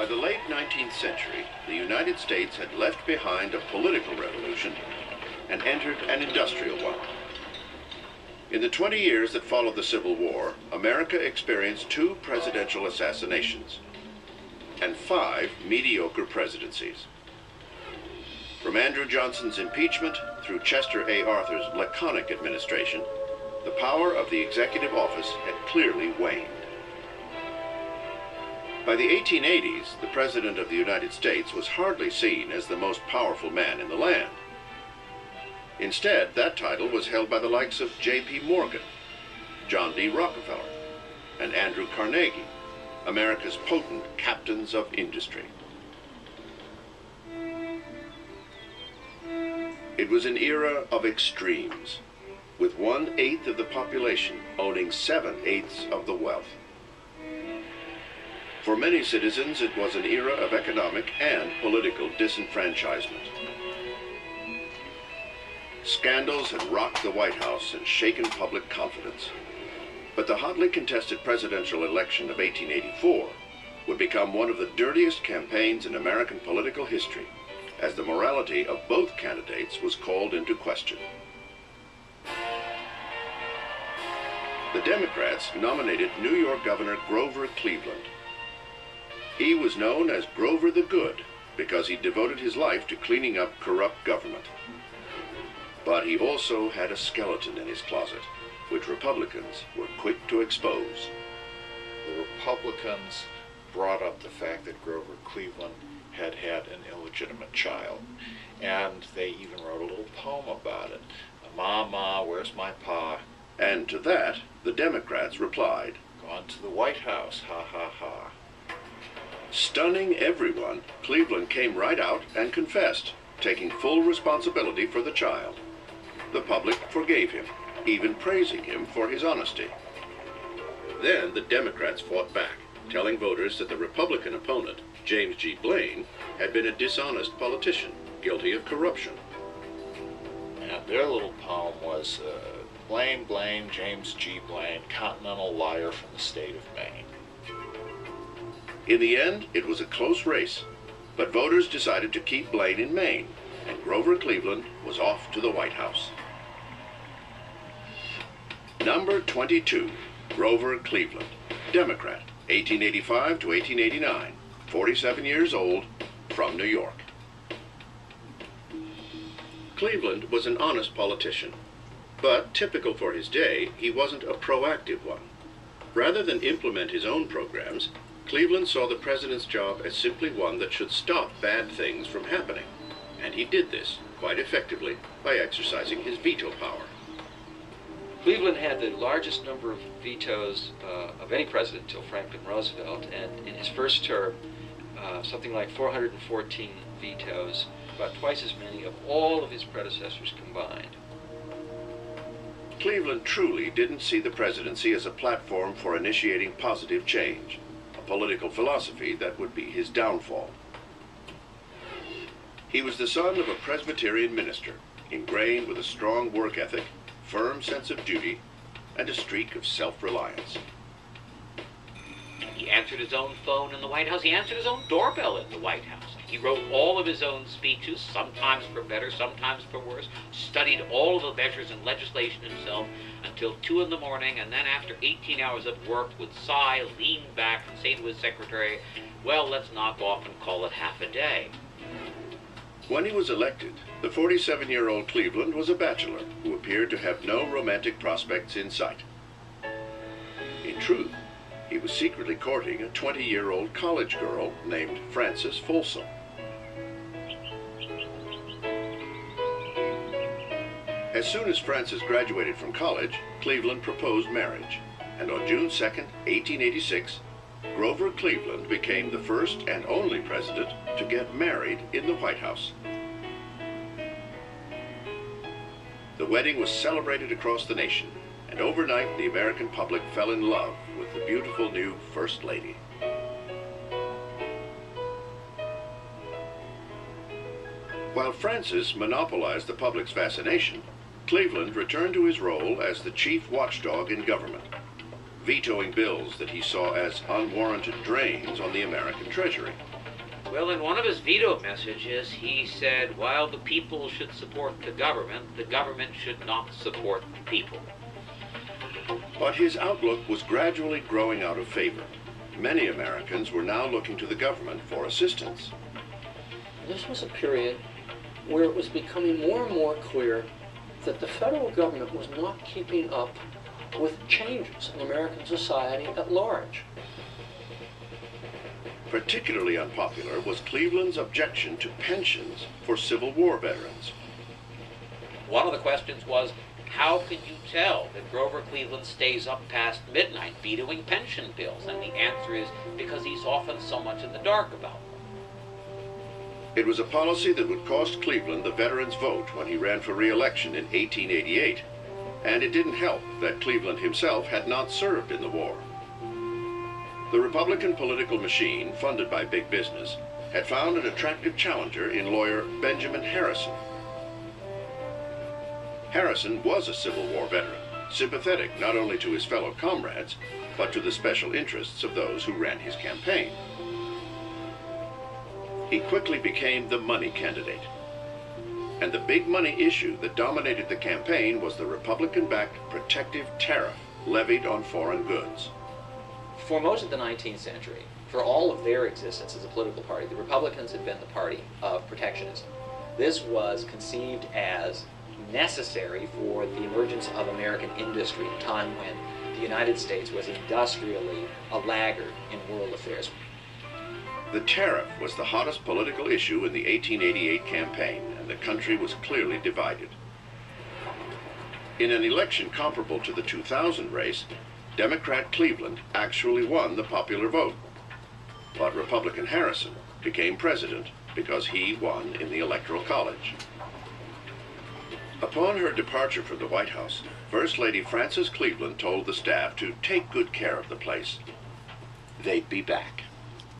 the late 19th century, the United States had left behind a political revolution and entered an industrial one. In the 20 years that followed the Civil War, America experienced 2 presidential assassinations and 5 mediocre presidencies. From Andrew Johnson's impeachment through Chester A. Arthur's laconic administration, the power of the executive office had clearly waned. By the 1880s, the President of the United States was hardly seen as the most powerful man in the land. Instead, that title was held by the likes of J.P. Morgan, John D. Rockefeller, and Andrew Carnegie, America's potent captains of industry. It was an era of extremes, with 1/8 of the population owning 7/8 of the wealth. For many citizens, it was an era of economic and political disenfranchisement. Scandals had rocked the White House and shaken public confidence. But the hotly contested presidential election of 1884 would become one of the dirtiest campaigns in American political history, as the morality of both candidates was called into question. The Democrats nominated New York Governor Grover Cleveland. He was known as Grover the Good because he devoted his life to cleaning up corrupt government. But he also had a skeleton in his closet, which Republicans were quick to expose. The Republicans brought up the fact that Grover Cleveland had had an illegitimate child, and they even wrote a little poem about it. "Ma, ma, where's my pa?" And to that, the Democrats replied, "Gone to the White House, ha ha ha." Stunning everyone, Cleveland came right out and confessed, taking full responsibility for the child. The public forgave him, even praising him for his honesty. Then the Democrats fought back, telling voters that the Republican opponent, James G. Blaine, had been a dishonest politician, guilty of corruption. And their little poem was, Blaine, Blaine, James G. Blaine, continental liar from the state of Maine. In the end, it was a close race, but voters decided to keep Blaine in Maine, and Grover Cleveland was off to the White House. Number 22, Grover Cleveland, Democrat, 1885 to 1889, 47 years old, from New York. Cleveland was an honest politician, but typical for his day, he wasn't a proactive one. Rather than implement his own programs, Cleveland saw the president's job as simply one that should stop bad things from happening, and he did this quite effectively by exercising his veto power. Cleveland had the largest number of vetoes of any president until Franklin Roosevelt, and in his first term, something like 414 vetoes, about twice as many of all of his predecessors combined. Cleveland truly didn't see the presidency as a platform for initiating positive change, a political philosophy that would be his downfall. He was the son of a Presbyterian minister, ingrained with a strong work ethic, firm sense of duty, and a streak of self-reliance. He answered his own phone in the White House. He answered his own doorbell in the White House. He wrote all of his own speeches, sometimes for better, sometimes for worse, studied all of the measures and legislation himself until 2 in the morning, and then after 18 hours of work would sigh, lean back, and say to his secretary, "Well, let's knock off and call it half a day." When he was elected, the 47-year-old Cleveland was a bachelor who appeared to have no romantic prospects in sight. In truth, he was secretly courting a 20-year-old college girl named Frances Folsom. As soon as Frances graduated from college, Cleveland proposed marriage, and on June 2, 1886, Grover Cleveland became the first and only president to get married in the White House. The wedding was celebrated across the nation, and overnight the American public fell in love with the beautiful new First Lady. While Frances monopolized the public's fascination, Cleveland returned to his role as the chief watchdog in government, vetoing bills that he saw as unwarranted drains on the American Treasury. Well, in one of his veto messages, he said, while the people should support the government should not support the people. But his outlook was gradually growing out of favor. Many Americans were now looking to the government for assistance. This was a period where it was becoming more and more clear that the federal government was not keeping up with changes in American society at large. Particularly unpopular was Cleveland's objection to pensions for Civil War veterans. One of the questions was, how can you tell that Grover Cleveland stays up past midnight vetoing pension bills? And the answer is because he's often so much in the dark about them. It was a policy that would cost Cleveland the veterans' vote when he ran for re-election in 1888. And it didn't help that Cleveland himself had not served in the war. The Republican political machine, funded by big business, had found an attractive challenger in lawyer Benjamin Harrison. Harrison was a Civil War veteran, sympathetic not only to his fellow comrades, but to the special interests of those who ran his campaign. He quickly became the money candidate. And the big money issue that dominated the campaign was the Republican-backed protective tariff levied on foreign goods. For most of the 19th century, for all of their existence as a political party, the Republicans had been the party of protectionism. This was conceived as necessary for the emergence of American industry at a time when the United States was industrially a laggard in world affairs. The tariff was the hottest political issue in the 1888 campaign, and the country was clearly divided. In an election comparable to the 2000 race, Democrat Cleveland actually won the popular vote, but Republican Harrison became president because he won in the Electoral College. Upon her departure from the White House, First Lady Frances Cleveland told the staff to take good care of the place. They'd be back.